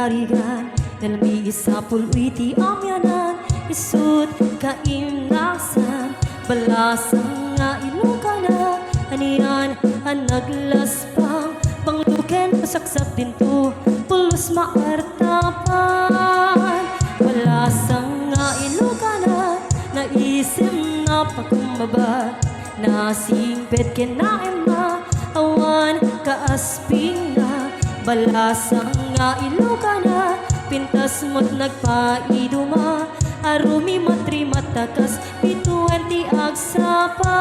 tarigan Nalami isa pulwiti amyanan Isut kaimnaksan Balasang nga ilukana Anian ang naglaspang Pangluken pasaksak dinto Pulos maartapan Balasang nga ilukana Naisim na pakumbaba Nasingpet kinain na Awan kaasping na Balasang nga ilukana Pintas mo't nagpaiduma Arumi matri matakas Pituwenti agsapa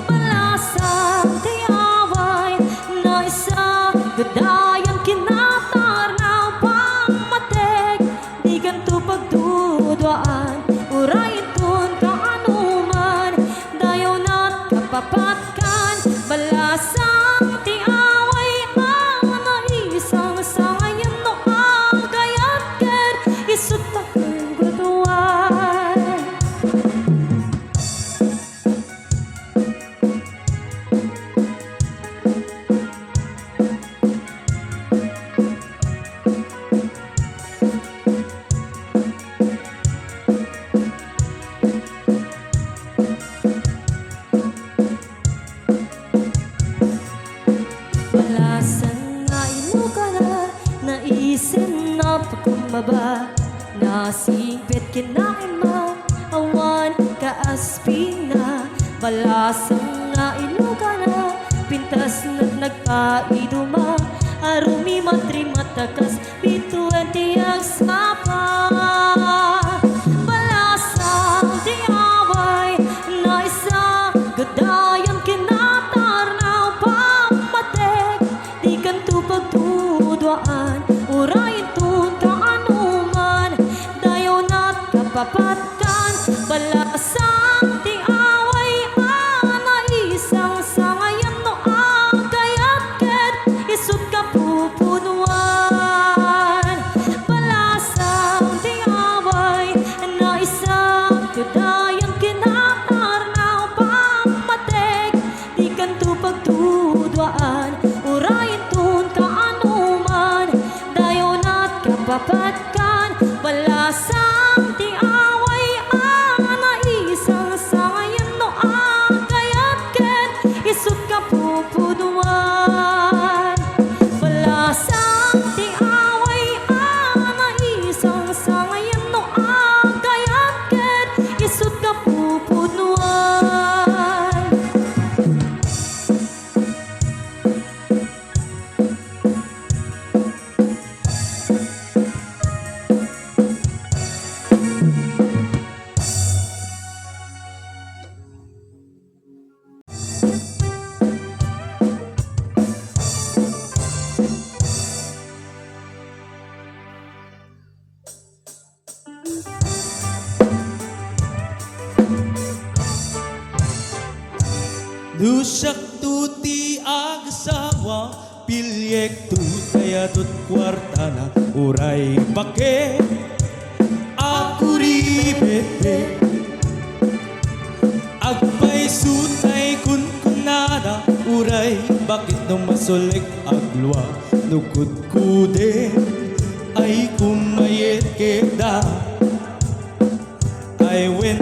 Balasang tiaway Na isa Gadayang kinatar na pangmateg Di ganto pagdudwaan Urayin tun kaanuman Dayaw na't kapapatkan Balasang tiaway Ang naisang sangayan no agayat ker Isut takang guduan Balasang nga ilukana Naisin na pagkumaba Nasingpet kinain ma Awan kaasping na Balasang nga ilukana Pintas na't nagpaiduma Arumi matri matakas Pituwenti agsapa Balasang tiaway Na isa gadayang kinatar na pangmateg Di kanto pagtudwaan Urayin tun kaanuman Dayaw na't kapapatkan Balasang tiaway Ang naisang sangayan no agayat ket Isut kapupunuan Balasang tiaway Na isang gadayang kinatar na pangmateg Di kanto pagtudwaan Urayin tun kaanuman Dayaw na't kapapatkan Balasang tiaway Ang naisang sangayan no agayat ket Isut kapupunuan Balasang tiaway Ang naisang sangayan no agayat ket Isut kapupunuan Lusak tuti agasawa Pilyek tutayatut kwartana Uray bake Akuri bebe Agpay sutay kun kunada Uray bakit no masolek agluwa Nukut kude Ay kumayet keda Ay wen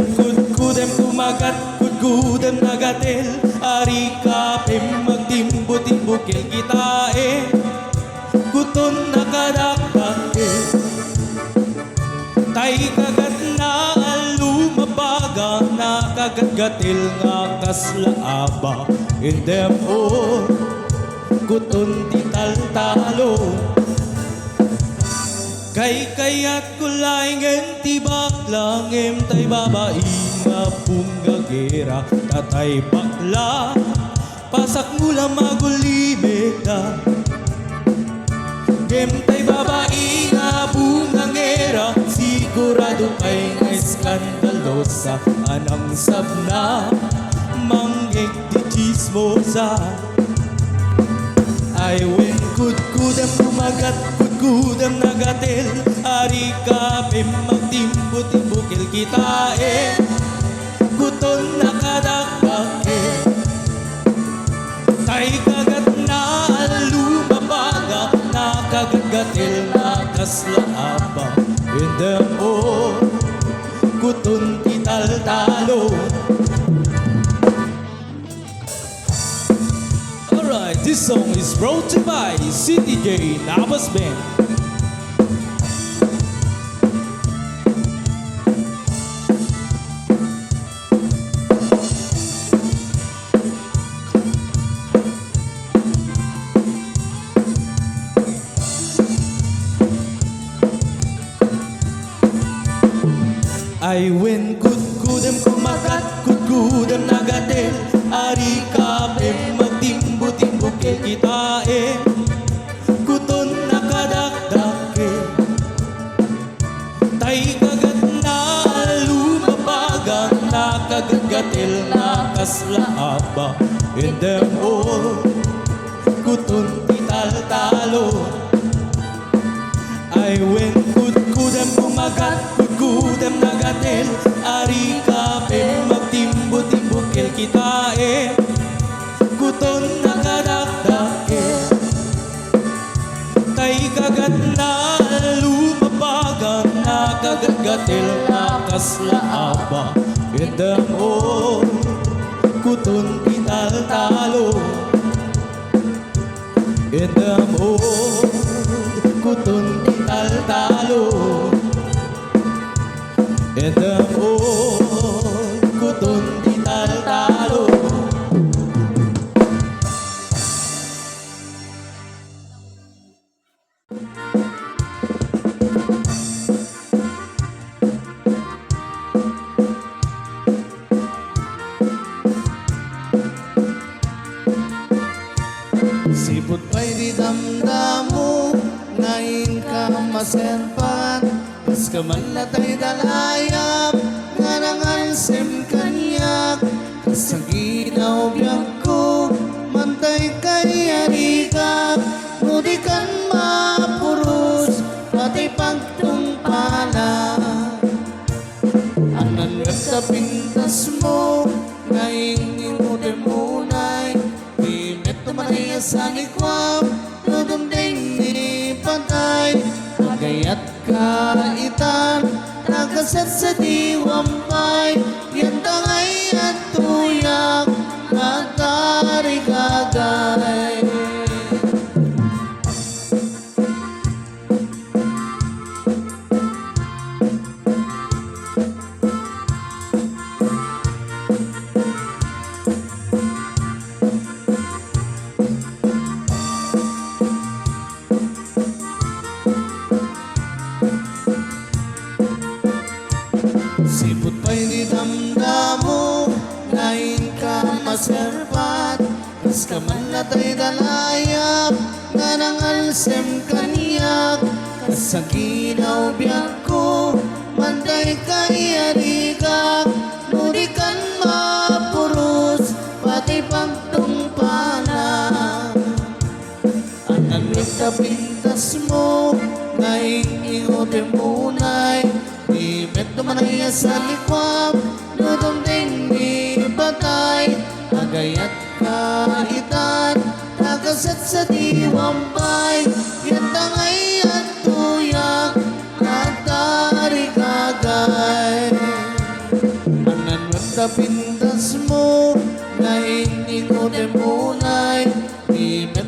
kudem kumagat Kudem nagatel Ari kapem magtimbo-timbukel kitae Kuton nakadakake Tay kagat na alumabaga Nakagatgatil nga kaslaaba Indem o Kuton tital-talo Kay-kayat kulaingen tibak langem tay babae nga punggagera tatay bakla pasak mula magulibeta Game tay babae nga bungangera sigurado kay nga skandalosa anang sabna manggig di chismosa ay wen kudem kumagat kudem nagatel ari kapem magtimbo-timbukil kitae kuton nakadakbake tay kagat na lumabaga nakagat nagatil na kaslaaba Indam o kutun tital-talo. Alright, this song is brought to you by CTJ Navas Band. I win kudem kumakat kudem nagatel ari kape magtimbo-timbo ke kitae kuton nakadakdake tay kagat na lumabagang nakagagatel nakaslaaba indem o kuton tital-talo. I win kudem kumagat kudem nagatel ari kape magtimbo-timbo kel kitae kuton nakadakdake tay kagat na lumabagang nakagagatel nakaslaaba indam o kuton tital-talo indam o kuton tital-talo indam o kuton tital-talo. Sipot pa'y di damdamo, ngayon ka maserpan, kas ka man latay dalayap, nga nangansim kanyak, kas ang ginaw biyak ko, mantay kay arika, nudi kan mapuros, pati pagtumpala. Anan sa pintas mo, ngayon inutin munay, Tumanay sa likwam, tudunding ni patay, agayat kaitan, nagasat sa diwampay, yan tangay at tuyak, nagtarigagay. Sipot pa'y di damdamo, ngayon ka maserpat, kas ka man latay dalayap, nga nangalsem kanyak, kas ang ginaw biyak ko, mantay kay arika, nudi kan mapuros, pati pagtumpana. Anan sa pintas mo, ngayon ikote munay, Tumanay sa likwam, nudunding ni batay, agayat kaitan, nagasat sa diwampay, yan tangay at tuyak, nagtarigagay. Anan sa pintas mo, ngayon ikote munay,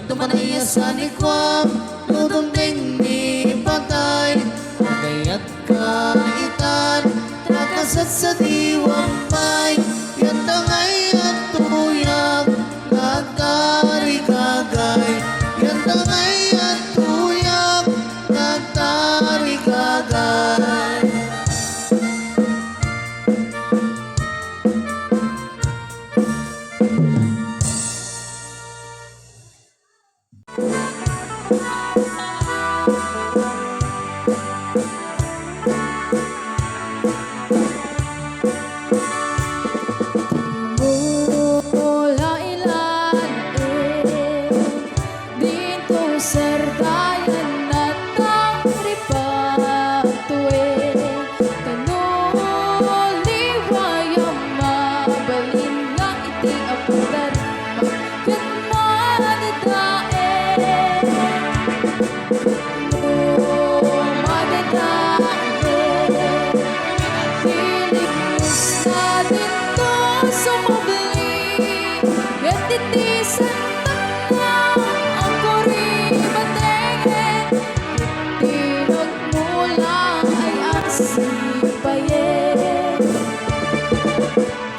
tumanay sa likwam, nudunding ni batay, agayat kaitan, nakasat sa diwampay, yan tangay at tuyak, nagtarigagay, yan tangay at tuyak, nagtarigagay. sipayin.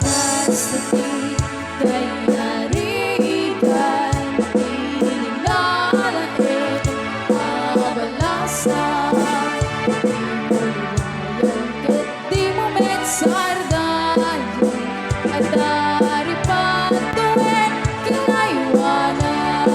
Custody, kayarigan, inilalain, abalasan. Di mo mensardayan, at dari patuwin, kinaiwanan.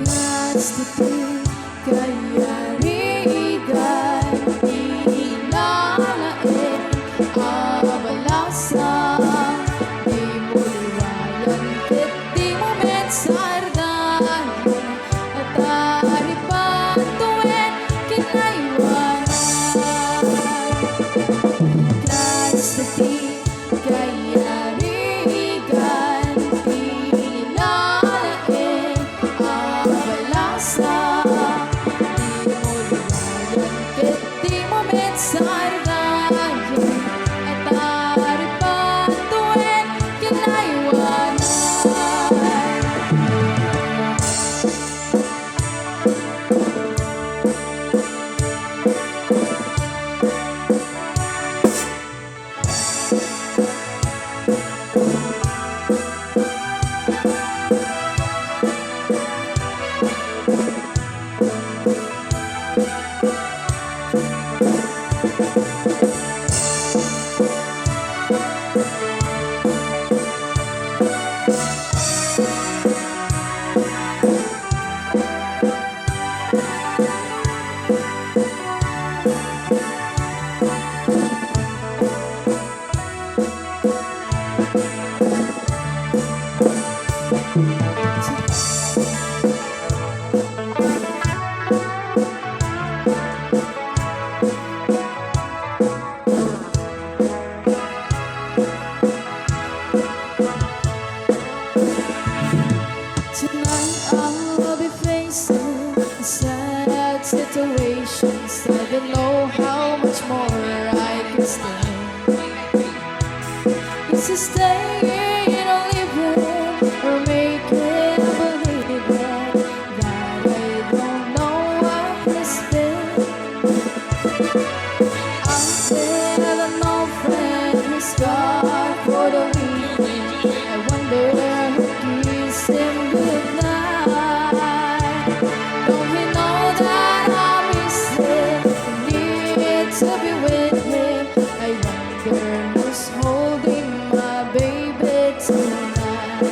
Custody, kayarigan, inilalain, abalasan. Di mo liwayan, ket di mo mensardayan, at dari patuwin, kinaiwanan. Custody, kayarigan, inilalain, abalasan. Di mo liwayan, ket di mo mensardayan, at dari patuwin, kinaiwanan. Tonight I'll be facing sad situations. I don't know how much more I can stand. Is to stay or living, or make it believe that I don't know what has been. Out there, no friend who's got for the weekend. I wonder who kissed him goodnight. Don't he know that I miss him, need to be with him? I wonder who's holding my baby tonight.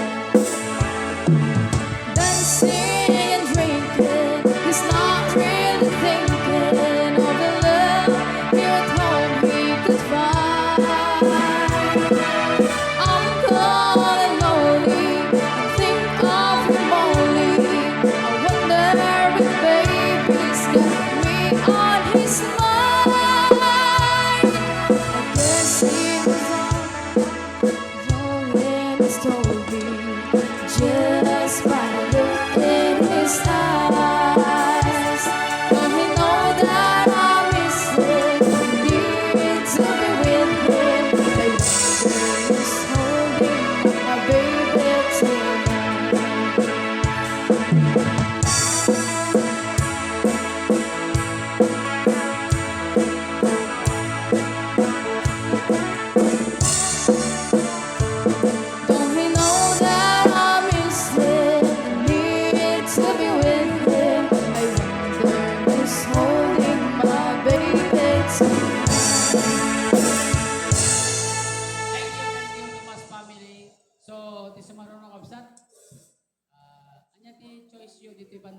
Dancing and drinking, he's not really thinking of the love here at home he could find. I'm cold and lonely, I think of him only. I wonder if baby's got me on his mind. I guess he was on him has told me, just by the look in his eyes. Don't he know that I miss him, need to be with him? I wonder who's holding my baby Don't he know that I miss him, need to be with him? I wonder who's holding my baby tonight. Thank you, Tomas family. So, di sa marunong kabsat, anya ti choice yo dito banda.